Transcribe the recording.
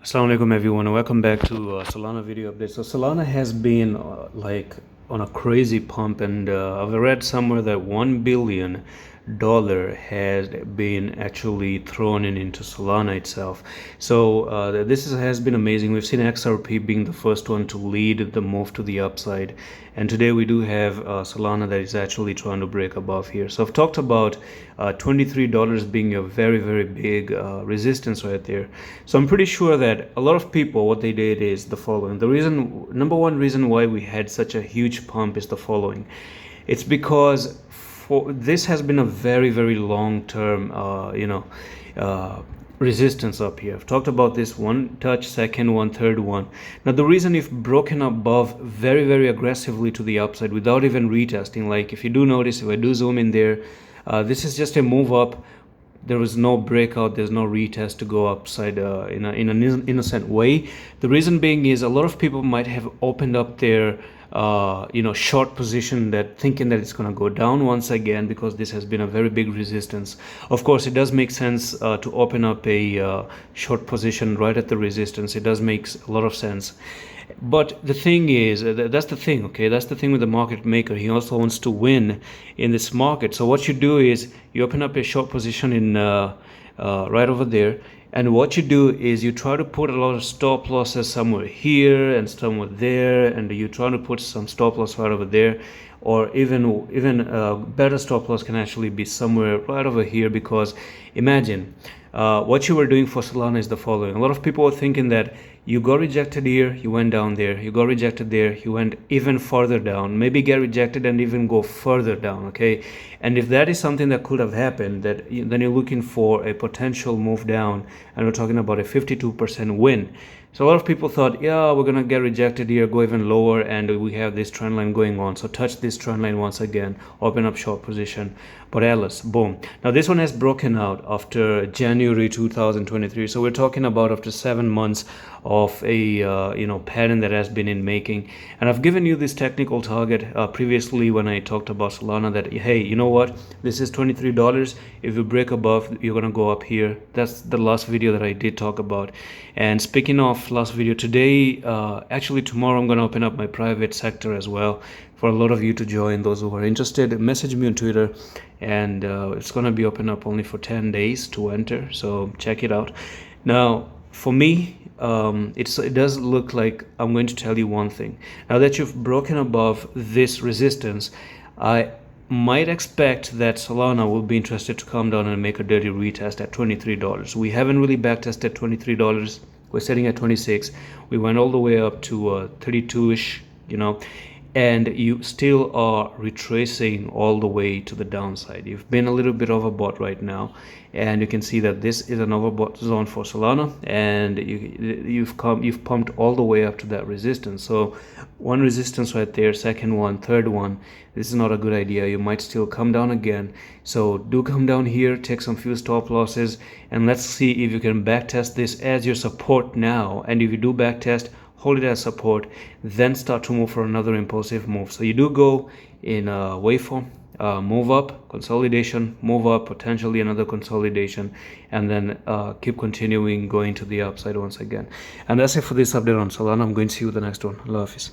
Assalamu alaikum everyone and welcome back to Solana video update. So Solana has been like on a crazy pump, and I've read somewhere that $1 billion has been actually thrown into Solana itself. So has been amazing. We've seen XRP being the first one to lead the move to the upside, and today we do have Solana that is actually trying to break above here. So I've talked about $23 being a very big resistance right there. So I'm pretty sure that a lot of people, what they did is the following. Number one reason why we had such a huge pump is the following. It's because this has been a very long term resistance up here. I've talked about this one touch, second one, third one. Now the reason if broken above very aggressively to the upside without even retesting, like if you do notice, if I do zoom in there, this is just a move up. There was no breakout, there's no retest to go upside in an innocent way. The reason being is a lot of people might have opened up their short position, that thinking that it's going to go down once again, because this has been a very big resistance. Of course, it does make sense to open up a short position right at the resistance. It does make a lot of sense. But the thing is, that's the thing, okay? That's the thing with the market maker. He also wants to win in this market. So what you do is you open up a short position in right over there. And what you do is you try to put a lot of stop losses somewhere here and somewhere there, and you try to put some stop loss right over there, or even better stop loss can actually be somewhere right over here. Because imagine what you were doing for Solana is the following. A lot of people are thinking that you got rejected here, you went down there, you got rejected there, you went even further down, maybe get rejected and even go further down, okay? And if that is something that could have happened, then you're looking for a potential move down, and we're talking about a 52% win. So a lot of people thought, yeah, we're gonna get rejected here, go even lower, and we have this trend line going on. So touch this trend line once again, open up short position. But Alice, boom. Now this one has broken out after January 2023. So we're talking about after 7 months of a pattern that has been in making. And I've given you this technical target previously when I talked about Solana, that hey, you know what, this is $23. If you break above, you're gonna go up here. That's the last video that I did talk about. And speaking of last video, today actually tomorrow I'm gonna open up my private sector as well for a lot of you to join. Those who are interested, message me on Twitter, and it's gonna be open up only for 10 days to enter, so check it out. Now for me, it does look like I'm going to tell you one thing. Now that you've broken above this resistance, I might expect that Solana will be interested to come down and make a dirty retest at $23. We haven't really backtested $23. We're sitting at 26. We went all the way up to 32ish, and you still are retracing all the way to the downside. You've been a little bit overbought right now, and you can see that this is an overbought zone for Solana, and you've pumped all the way up to that resistance. So one resistance right there, second one, third one. This is not a good idea. You might still come down again. So do come down here, take some few stop losses, and let's see if you can backtest this as your support now. And if you do backtest, hold it as support, then start to move for another impulsive move. So you do go in a waveform, move up, consolidation, move up, potentially another consolidation, and then keep continuing going to the upside once again. And that's it for this update on Solana. I'm going to see you in the next one. Allah Hafiz.